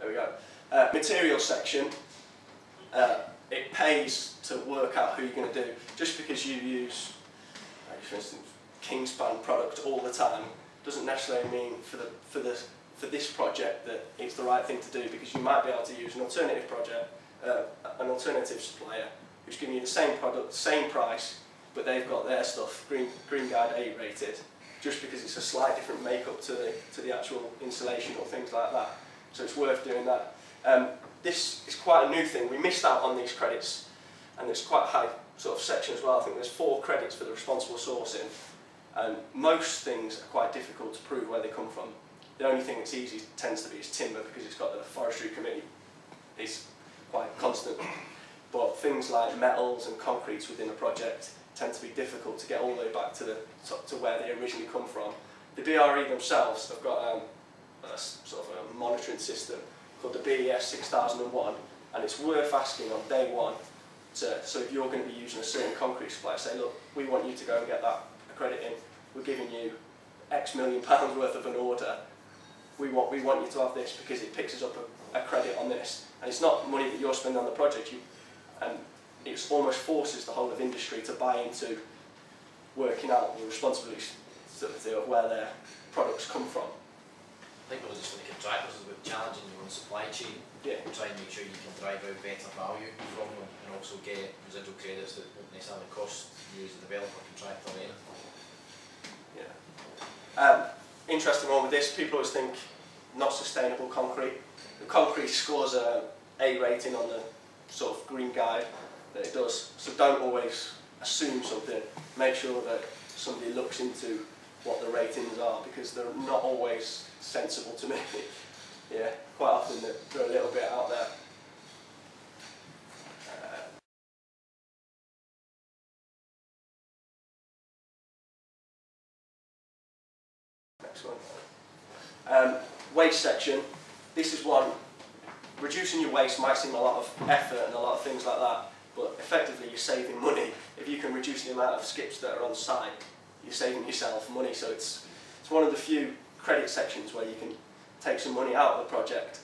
There we go. Material section. It pays to work out who you're going to do. Just because you use, for instance, Kingspan product all the time doesn't necessarily mean for this project that it's the right thing to do, because you might be able to use an alternative project, an alternative supplier who's giving you the same product, same price, but they've got their stuff Green Guide 8 rated, just because it's a slight different makeup to the actual insulation or things like that. So it's worth doing that. This is quite a new thing. We missed out on these credits, and there's quite a high sort of section as well. I think there's 4 credits for the responsible sourcing, and most things are quite difficult to prove where they come from. The only thing that's easy tends to be is timber, because it's got the forestry committee is quite constant. But things like metals and concretes within a project tend to be difficult to get all the way back to where they originally come from. The BRE themselves have got a sort of a monitoring system called the BES 6001, and it's worth asking on day one. So if you're going to be using a certain concrete supplier, say, look, we want you to go and get that credit in. We're giving you X million pounds worth of an order. We want you to have this because it picks us up a credit on this, and it's not money that you're spending on the project. And it almost forces the whole of industry to buy into working out the responsibilities of where their products come from. I think just for the contractors, it's about challenging your own supply chain. Yeah. Try and make sure you can drive out better value from them, and also get residual credits that won't necessarily cost you as a developer, contractor, or anything. Yeah. Interesting one with this, people always think not sustainable concrete. The concrete scores a rating on the sort of Green Guide that it does, so don't always assume something. Make sure that somebody looks into what the ratings are, because they're not always sensible to me. Yeah, quite often they're a little bit out there. Next one. Waste section. This is one. Reducing your waste might seem a lot of effort and a lot of things like that, but effectively you're saving money. If you can reduce the amount of skips that are on site, you're saving yourself money. So it's one of the few credit sections where you can take some money out of the project.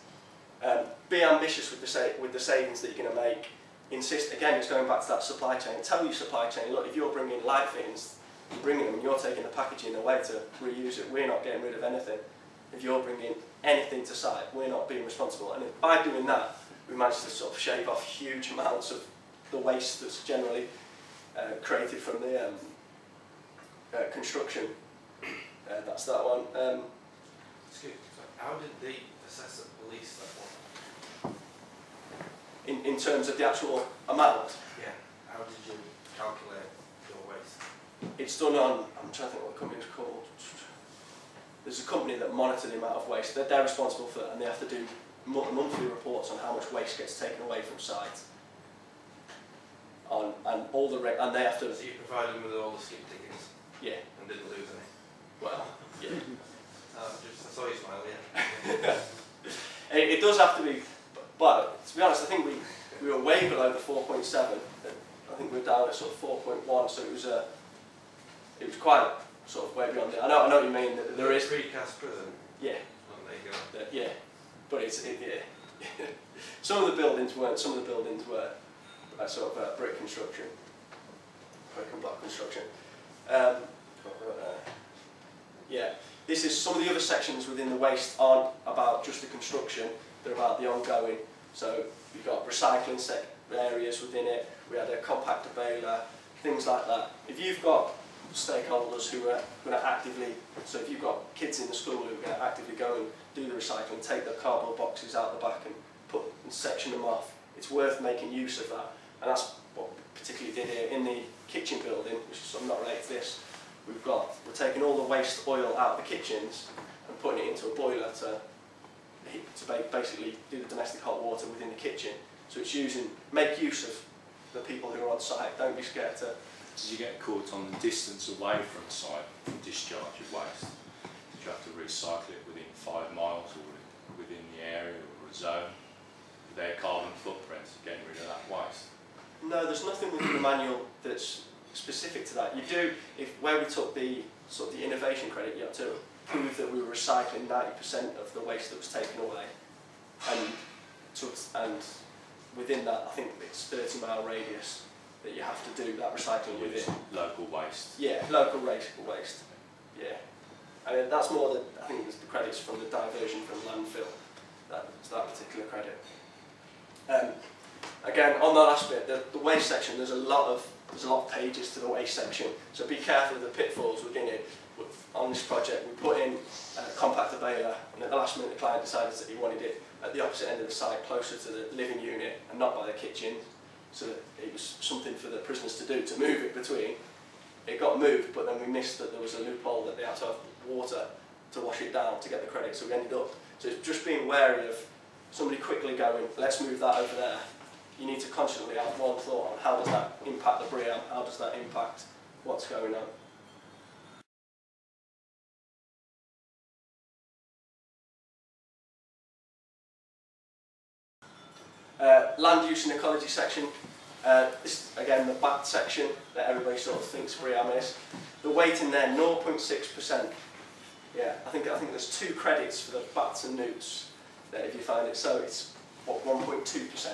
Be ambitious with the savings that you're going to make. Insist, again, it's going back to that supply chain. Tell your supply chain, look, if you're bringing light fittings, you're bringing them and you're taking the packaging away to reuse it. We're not getting rid of anything. If you're bringing anything to site, we're not being responsible. And by doing that, we managed to sort of shave off huge amounts of the waste that's generally created from the construction. That's that one. Excuse me, how did they assess the police that one? In terms of the actual amount? Yeah, how did you calculate your waste? It's done on, I'm trying to think what the company is called. There's a company that monitor the amount of waste. They're responsible for it, and they have to do monthly reports on how much waste gets taken away from site. And they have to. So you provided them with all the skip tickets? Yeah. And didn't lose any? Well, yeah. I saw you smile, yeah. It does have to be, but to be honest, I think we were way below the 4.7. I think we were down at sort of 4.1, so it was quite sort of way beyond it. I know what you mean. There is precast prison. Yeah. Oh, there you go. Yeah, but yeah. Some of the buildings weren't. Some of the buildings were sort of brick construction, brick and block construction. Yeah. This is some of the other sections within the waste aren't about just the construction. They're about the ongoing. So you've got recycling areas within it. We had a compactor baler, things like that. If you've got stakeholders who are going to actively, so if you've got kids in the school who are going to actively go and do the recycling, take the cardboard boxes out the back and section them off, it's worth making use of that. And that's what we particularly did here in the kitchen building, which is not related to this. We're taking all the waste oil out of the kitchens and putting it into a boiler to basically do the domestic hot water within the kitchen. So it's make use of the people who are on site. Don't be scared to. Did you get caught on the distance away from site from discharge of waste? Did you have to recycle it within 5 miles or within the area or a zone? Their carbon footprint, getting rid of that waste? No, there's nothing within the manual that's specific to that. You do, where we took the sort of the innovation credit, you have to prove that we were recycling 90% of the waste that was taken away. and within that, I think it's 30-mile radius that you have to do that recycling within. Local waste. Yeah, local waste. Yeah, I mean that's more than I think there's the credits from the diversion from landfill. That's that particular credit. Again, on the last bit, the waste section, there's a lot of pages to the waste section, so be careful of the pitfalls within it. On this project, we put in a compactor baler, and at the last minute the client decided that he wanted it at the opposite end of the site, closer to the living unit and not by the kitchen, so that it was something for the prisoners to do, to move it between. It got moved, but then we missed that there was a loophole that they had to have water to wash it down to get the credit, so we ended up, so it's just being wary of somebody quickly going, let's move that over there. You need to constantly have one thought on how does that impact the BREEAM, how does that impact what's going on. Land use and ecology section. This is again the BAT section that everybody sort of thinks BREEAM is. The weight in there, 0.6%. Yeah, I think there's 2 credits for the BATs and NEWTs there if you find it. So it's what, 1.2%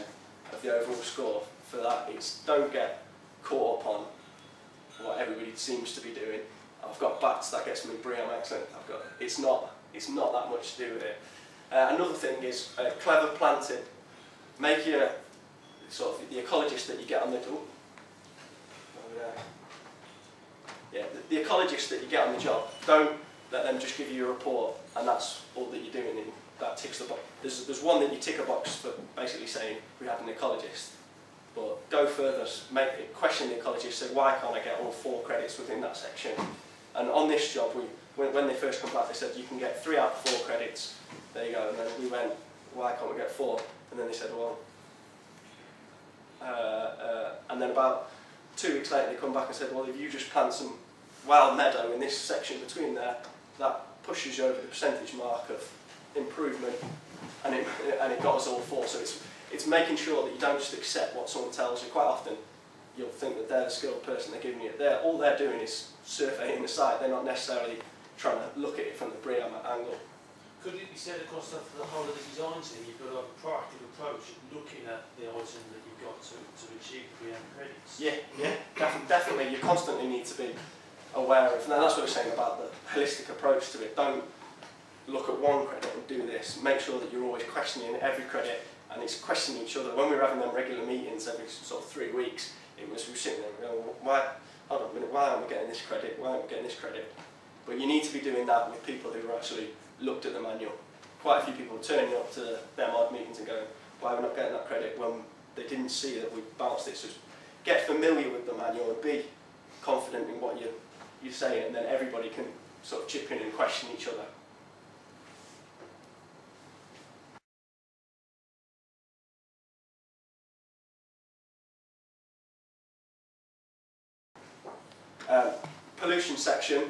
of the overall score for that. It's don't get caught up on what everybody seems to be doing. I've got BATs, that gets me BREEAM excellent. It's not that much to do with it. Another thing is clever planting. Make your sort of the ecologist that you get on the the ecologist that you get on the job. Don't let them just give you a report and that's all that you're doing. And that ticks the box. There's one that you tick a box for basically saying we have an ecologist. But go further, question the ecologist. Say why can't I get all 4 credits within that section? And on this job, when they first come back, they said you can get 3 out of 4 credits. There you go. And then we went, why can't we get 4? And then they said, well, and then about 2 weeks later they come back and said, well, if you just plant some wild meadow in this section between there, that pushes you over the percentage mark of improvement, and it got us all 4. So it's making sure that you don't just accept what someone tells you. Quite often you'll think that they're the skilled person, they're giving you it. All they're doing is surveying the site, they're not necessarily trying to look at it from the BREEAM angle. Could it be said across the whole of the design team, you've got a proactive approach looking at the item that you've got to achieve BREEAM credits? Yeah, definitely. You constantly need to be aware of, and that's what we're saying about the holistic approach to it. Don't look at one credit and do this. Make sure that you're always questioning every credit, and it's questioning each other. When we were having them regular meetings every sort of 3 weeks, we were sitting there going, hold on a minute, why aren't we getting this credit? Why aren't we getting this credit? But you need to be doing that with people who are actually looked at the manual. Quite a few people turning up to their mod meetings and going, why are we not getting that credit when they didn't see that we bounced it. So get familiar with the manual and be confident in what you're saying, and then everybody can sort of chip in and question each other. Pollution section.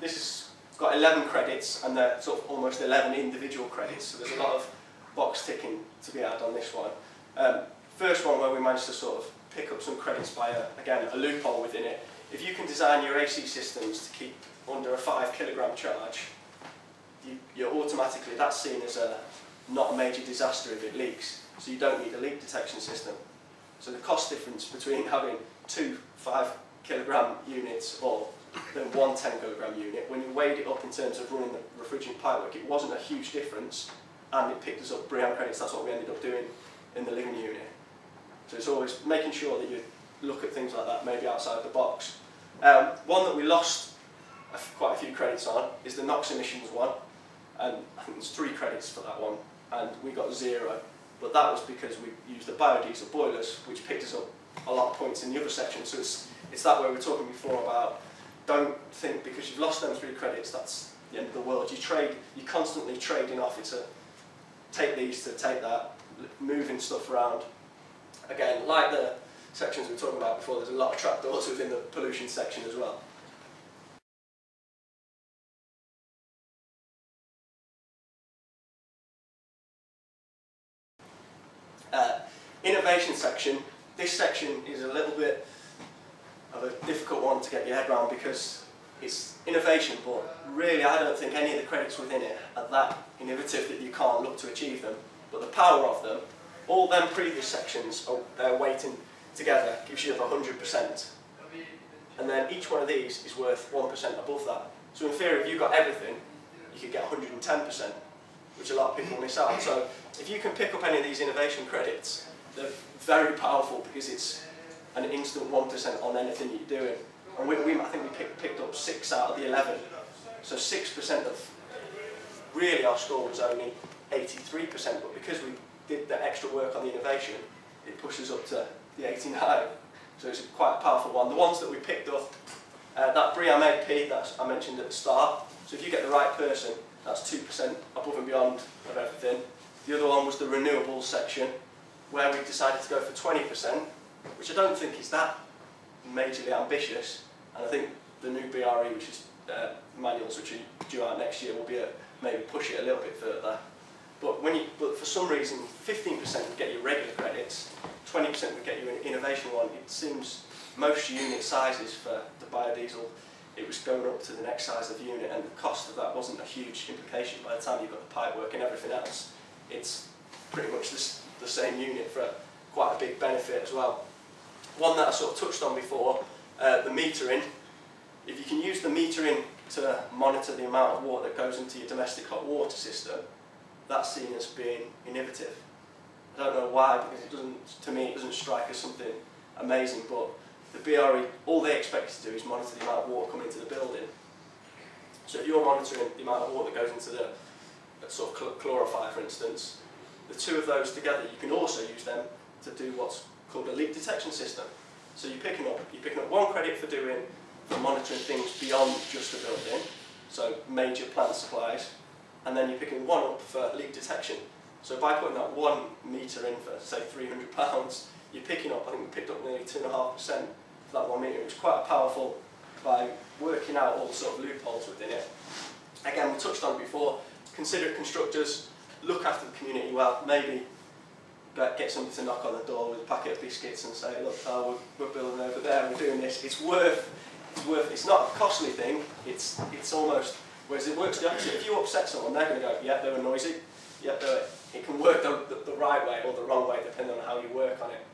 This has got 11 credits, and they're sort of almost 11 individual credits, so there's a lot of box ticking to be had on this one. First one where we managed to sort of pick up some credits by, again, a loophole within it. If you can design your AC systems to keep under a 5 kilogram charge, you're automatically, that's seen as not a major disaster if it leaks, so you don't need a leak detection system. So the cost difference between having 2 5 kilogram units or than 1 10 kilogram unit, when you weighed it up in terms of running the refrigerant pipework, it wasn't a huge difference, and it picked us up BREEAM credits. That's what we ended up doing in the living unit. So it's always making sure that you look at things like that, maybe outside the box. One that we lost quite a few credits on is the NOx emissions one, and I think there's 3 credits for that one, and we got 0, but that was because we used the biodiesel boilers, which picked us up a lot of points in the other section. So it's that way we were talking before about, don't think because you've lost them 3 credits that's the end of the world. You're constantly trading off. It's a take these to take that, moving stuff around. Again, like the sections we were talking about before, there's a lot of trapdoors within the pollution section as well. Innovation section. This section is a little bit of a difficult one to get your head around because it's innovation, but really I don't think any of the credits within it are that innovative that you can't look to achieve them. But the power of them, all them previous sections, they're weighting together, gives you the 100%. And then each one of these is worth 1% above that. So in theory, if you got everything, you could get 110%, which a lot of people miss out. So if you can pick up any of these innovation credits, they're very powerful because it's an instant 1% on anything you're doing. And I think we picked up 6 out of the 11. So 6% of, really our score was only 83%, but because we did the extra work on the innovation, it pushes up to the 89. So it's quite a powerful one. The ones that we picked up, that BREEAM AP that I mentioned at the start, so if you get the right person, that's 2% above and beyond of everything. The other one was the renewables section, where we decided to go for 20%, which I don't think is that majorly ambitious, and I think the new BRE, which is manuals which are due out next year, will be maybe push it a little bit further. But for some reason, 15% would get you regular credits, 20% would get you an innovation one. It seems most unit sizes for the biodiesel, it was going up to the next size of unit, and the cost of that wasn't a huge implication by the time you've got the pipe work and everything else. It's pretty much the same unit for quite a big benefit as well. One that I sort of touched on before, the metering. If you can use the metering to monitor the amount of water that goes into your domestic hot water system, that's seen as being innovative. I don't know why, because it doesn't, to me, it doesn't strike as something amazing, but the BRE, all they expect you to do is monitor the amount of water coming into the building. So if you're monitoring the amount of water that goes into the sort of chlorifier, for instance, the two of those together, you can also use them to do what's called a leak detection system. So you're picking up one credit for monitoring things beyond just the building, so major plant supplies, and then you're picking one up for leak detection. So by putting that 1 metre in for, say, £300, you're picking up, I think we picked up nearly 2.5% for that 1 metre. It was quite powerful by working out all the sort of loopholes within it. Again, we touched on it before, considerate constructors, look after the community well, maybe get somebody to knock on the door with a packet of biscuits and say, look, we're building over there, we're doing this. It's not a costly thing, it's almost, whereas it works the opposite. If you upset someone, they're going to go, yeah, they were noisy, yeah, it can work the right way or the wrong way depending on how you work on it.